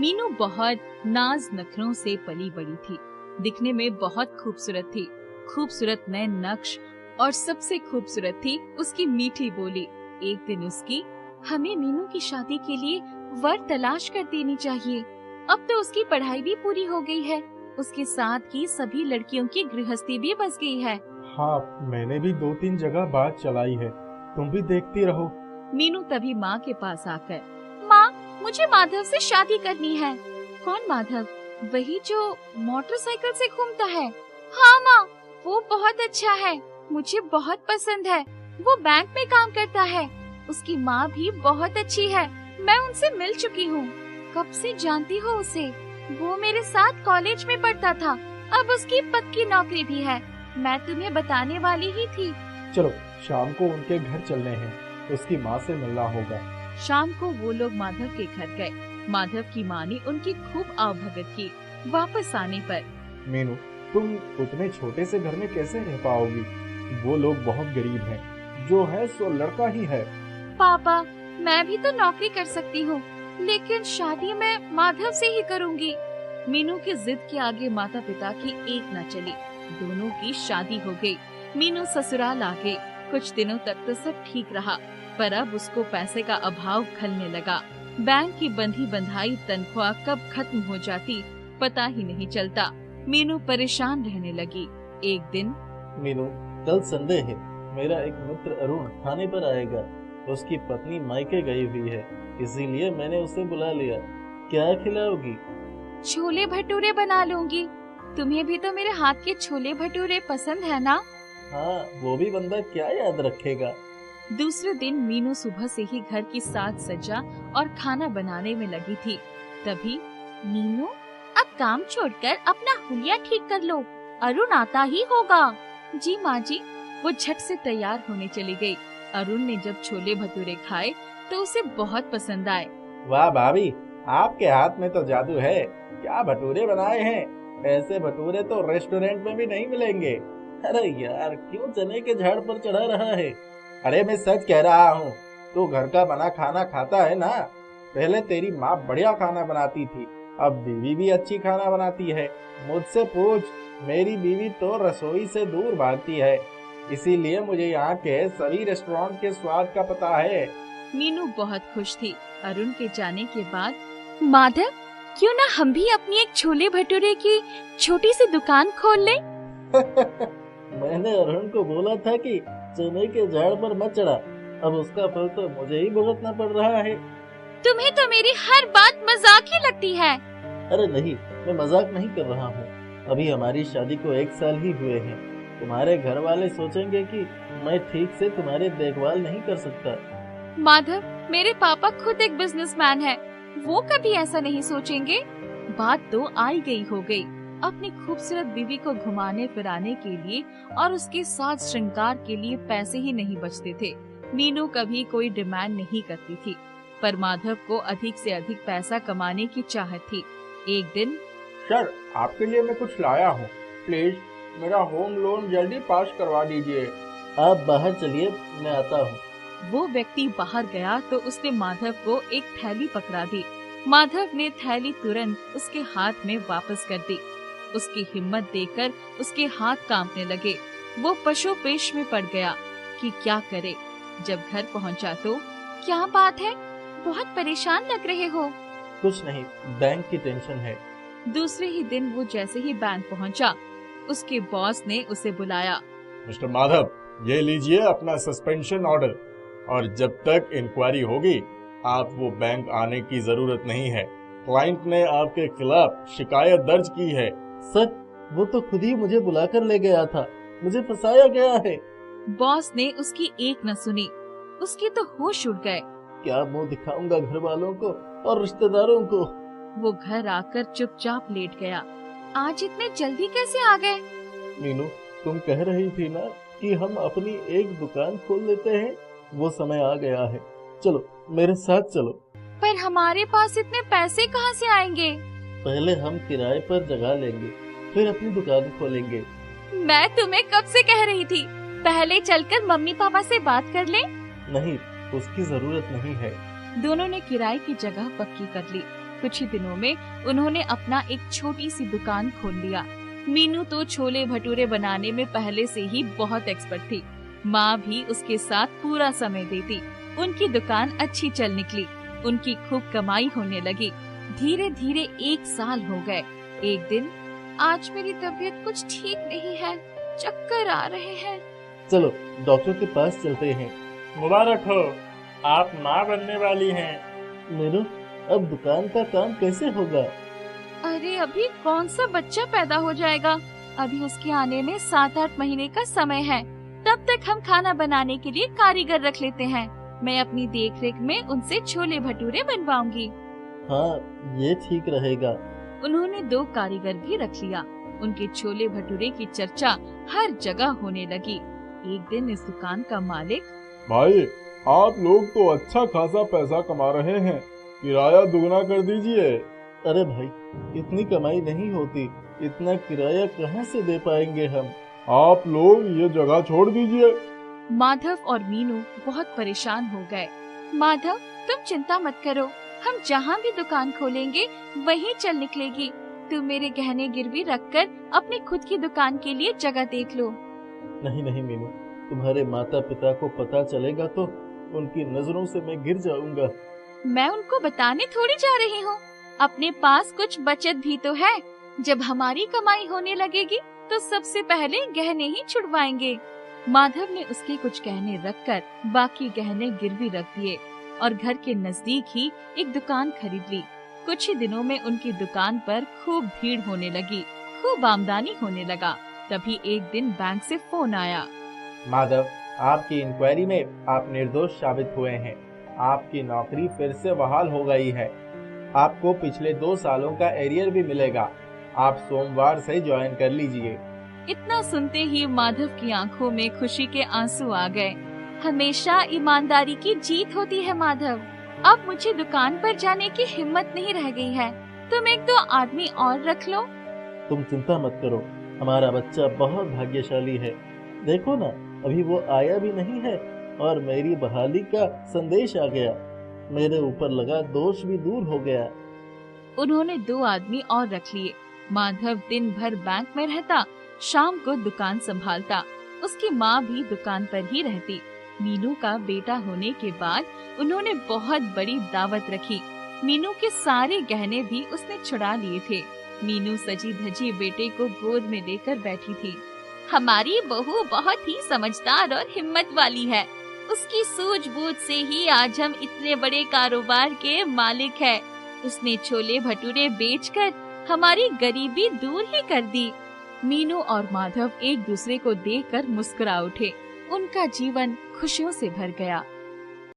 मीनू बहुत नाज नखरों से पली बड़ी थी। दिखने में बहुत खूबसूरत थी। खूबसूरत नए नक्श और सबसे खूबसूरत थी उसकी मीठी बोली। एक दिन उसकी, हमें मीनू की शादी के लिए वर तलाश कर देनी चाहिए। अब तो उसकी पढ़ाई भी पूरी हो गई है। उसके साथ की सभी लड़कियों की गृहस्थी भी बस गई है। हाँ, मैंने भी 2-3 जगह बात चलाई है, तुम भी देखती रहो। मीनू तभी माँ के पास आकर, माँ, मुझे माधव से शादी करनी है। कौन माधव? वही जो मोटरसाइकिल से घूमता है। हाँ माँ, वो बहुत अच्छा है, मुझे बहुत पसंद है। वो बैंक में काम करता है। उसकी माँ भी बहुत अच्छी है, मैं उनसे मिल चुकी हूँ। कब से जानती हो उसे? वो मेरे साथ कॉलेज में पढ़ता था। अब उसकी पक्की नौकरी भी है। मैं तुम्हें बताने वाली ही थी। चलो शाम को उनके घर चलने हैं, उसकी माँ से मिलना होगा। शाम को वो लोग माधव के घर गए। माधव की माँ ने उनकी खूब आवभगत की। वापस आने पर, मीनू, तुम उतने छोटे से घर में कैसे रह पाओगी? वो लोग बहुत गरीब हैं, जो है सो लड़का ही है। पापा, मैं भी तो नौकरी कर सकती हूँ, लेकिन शादी मैं माधव से ही करूँगी। मीनू की जिद के आगे माता पिता की एक न चली। दोनों की शादी हो गई। मीनू ससुराल आ गई। कुछ दिनों तक तो सब ठीक रहा, पर अब उसको पैसे का अभाव खलने लगा। बैंक की बंधी बंधाई तनख्वाह कब खत्म हो जाती पता ही नहीं चलता। मीनू परेशान रहने लगी। एक दिन, मीनू, कल संडे है, मेरा एक मित्र अरुण खाने पर आएगा। उसकी पत्नी मायके गई हुई है, इसीलिए मैंने उसे बुला लिया। क्या खिलाओगी? छोले भटूरे बना लूंगी। तुम्हें भी तो मेरे हाथ के छोले भटूरे पसंद है ना? हाँ, वो भी बंदा क्या याद रखेगा। दूसरे दिन मीनू सुबह से ही घर की साज सज्जा और खाना बनाने में लगी थी। तभी, मीनू, अब काम छोड़कर अपना हुलिया ठीक कर लो, अरुण आता ही होगा। जी माँ जी। वो झट से तैयार होने चली गई। अरुण ने जब छोले भटूरे खाए तो उसे बहुत पसंद आए। वाह भाभी, आपके हाथ में तो जादू है। क्या भटूरे बनाए हैं? ऐसे भटूरे तो रेस्टोरेंट में भी नहीं मिलेंगे। अरे यार, क्यों चने के झाड़ पर चढ़ा रहा है? अरे मैं सच कह रहा हूँ, तू घर का बना खाना खाता है ना? पहले तेरी माँ बढ़िया खाना बनाती थी, अब बीवी भी अच्छी खाना बनाती है। मुझसे पूछ, मेरी बीवी तो रसोई से दूर भागती है, इसीलिए मुझे यहाँ के सभी रेस्टोरेंट के स्वाद का पता है। मीनू बहुत खुश थी। अरुण के जाने के बाद, माधव, क्यों ना हम भी अपनी एक छोले भटूरे की छोटी सी दुकान खोल लें? मैंने अरुण को बोला था कि चने के झाड़ पर मत चढ़ा, अब उसका फल तो मुझे ही भुगतना पड़ रहा है। तुम्हें तो मेरी हर बात मजाक ही लगती है। अरे नहीं, मैं मजाक नहीं कर रहा हूँ। अभी हमारी शादी को 1 साल ही हुए हैं। तुम्हारे घर वाले सोचेंगे कि मैं ठीक से तुम्हारी देखभाल नहीं कर सकता। माधव, मेरे पापा खुद एक बिजनेसमैन है, वो कभी ऐसा नहीं सोचेंगे। बात तो आई गई हो गई। अपनी खूबसूरत बीवी को घुमाने फिराने के लिए और उसके साथ श्रृंगार के लिए पैसे ही नहीं बचते थे। मीनू कभी कोई डिमांड नहीं करती थी, पर माधव को अधिक से अधिक पैसा कमाने की चाहत थी। एक दिन, सर, आपके लिए मैं कुछ लाया हूँ, प्लीज मेरा होम लोन जल्दी पास करवा दीजिए। आप बाहर चलिए, मैं आता हूँ। वो व्यक्ति बाहर गया तो उसने माधव को एक थैली पकड़ा दी। माधव ने थैली तुरंत उसके हाथ में वापस कर दी। उसकी हिम्मत देखकर उसके हाथ कांपने लगे। वो पशोपेश में पड़ गया कि क्या करे। जब घर पहुंचा तो, क्या बात है, बहुत परेशान लग रहे हो? कुछ नहीं, बैंक की टेंशन है। दूसरे ही दिन वो जैसे ही बैंक पहुंचा, उसके बॉस ने उसे बुलाया। मिस्टर माधव, ये लीजिए अपना सस्पेंशन ऑर्डर, और जब तक इंक्वायरी होगी आप वो बैंक आने की जरूरत नहीं है। क्लाइंट ने आपके खिलाफ शिकायत दर्ज की है। सर, वो तो खुद ही मुझे बुलाकर ले गया था, मुझे फंसाया गया है। बॉस ने उसकी एक न सुनी। उसके तो होश उड़ गए। क्या मुंह दिखाऊंगा घर वालों को और रिश्तेदारों को। वो घर आकर चुपचाप लेट गया। आज इतने जल्दी कैसे आ गए? मीनू, तुम कह रही थी ना कि हम अपनी एक दुकान खोल लेते हैं, वो समय आ गया है। चलो मेरे साथ चलो। पर हमारे पास इतने पैसे कहाँ से आएंगे? पहले हम किराए पर जगह लेंगे, फिर अपनी दुकान खोलेंगे। मैं तुम्हें कब से कह रही थी, पहले चलकर मम्मी पापा से बात कर ले। नहीं, उसकी जरूरत नहीं है। दोनों ने किराए की जगह पक्की कर ली। कुछ ही दिनों में उन्होंने अपना एक छोटी सी दुकान खोल लिया। मीनू तो छोले भटूरे बनाने में पहले से ही बहुत एक्सपर्ट थी। माँ भी उसके साथ पूरा समय देती। उनकी दुकान अच्छी चल निकली। उनकी खूब कमाई होने लगी। धीरे धीरे 1 साल हो गए। एक दिन, आज मेरी तबीयत कुछ ठीक नहीं है, चक्कर आ रहे हैं। चलो डॉक्टर के पास चलते हैं। मुबारक हो, आप माँ बनने वाली हैं। मीनू, अब दुकान का काम कैसे होगा? अरे अभी कौन सा बच्चा पैदा हो जाएगा? अभी उसके आने में 7-8 महीने का समय है। तब तक हम खाना बनाने के लिए कारीगर रख लेते हैं। मैं अपनी देखरेख में उनसे छोले भटूरे बनवाऊंगी। हाँ, ये ठीक रहेगा। उन्होंने 2 कारीगर भी रख लिया। उनके छोले भटूरे की चर्चा हर जगह होने लगी। एक दिन इस दुकान का मालिक, भाई, आप लोग तो अच्छा खासा पैसा कमा रहे हैं, किराया दुगना कर दीजिए। अरे भाई, इतनी कमाई नहीं होती, इतना किराया कहाँ से दे पाएंगे हम? आप लोग ये जगह छोड़ दीजिए। माधव और मीनू बहुत परेशान हो गए। माधव, तुम चिंता मत करो, हम जहाँ भी दुकान खोलेंगे वहीं चल निकलेगी। तुम मेरे गहने गिरवी रखकर अपनी खुद की दुकान के लिए जगह देख लो। नहीं नहीं मीनू, तुम्हारे माता पिता को पता चलेगा तो उनकी नजरों से मैं गिर जाऊंगा। मैं उनको बताने थोड़ी जा रही हूँ। अपने पास कुछ बचत भी तो है। जब हमारी कमाई होने लगेगी तो सबसे पहले गहने ही छुड़वाएंगे। माधव ने उसके कुछ गहने रखकर बाकी गहने गिरवी रख दिए और घर के नजदीक ही एक दुकान खरीद ली। कुछ ही दिनों में उनकी दुकान पर खूब भीड़ होने लगी, खूब आमदनी होने लगा। तभी एक दिन बैंक से फोन आया। माधव, आपकी इंक्वायरी में आप निर्दोष साबित हुए हैं। आपकी नौकरी फिर से बहाल हो गई है। आपको पिछले 2 सालों का एरियर भी मिलेगा। आप सोमवार से ज्वाइन कर लीजिए। इतना सुनते ही माधव की आंखों में खुशी के आंसू आ गए। हमेशा ईमानदारी की जीत होती है माधव। अब मुझे दुकान पर जाने की हिम्मत नहीं रह गई है। तुम 1-2 आदमी और रख लो। तुम चिंता मत करो, हमारा बच्चा बहुत भाग्यशाली है। देखो ना, अभी वो आया भी नहीं है और मेरी बहाली का संदेश आ गया। मेरे ऊपर लगा दोष भी दूर हो गया। उन्होंने 2 आदमी और रख लिए। माधव दिन भर बैंक में रहता, शाम को दुकान संभालता। उसकी माँ भी दुकान पर ही रहती। मीनू का बेटा होने के बाद उन्होंने बहुत बड़ी दावत रखी। मीनू के सारे गहने भी उसने छुड़ा लिए थे। मीनू सजी धजी बेटे को गोद में लेकर बैठी थी। हमारी बहू बहुत ही समझदार और हिम्मत वाली है। उसकी सूझबूझ से ही आज हम इतने बड़े कारोबार के मालिक हैं। उसने छोले भटूरे बेचकर हमारी गरीबी दूर ही कर दी। मीनू और माधव एक दूसरे को देखकर मुस्कुरा उठे। उनका जीवन खुशियों से भर गया।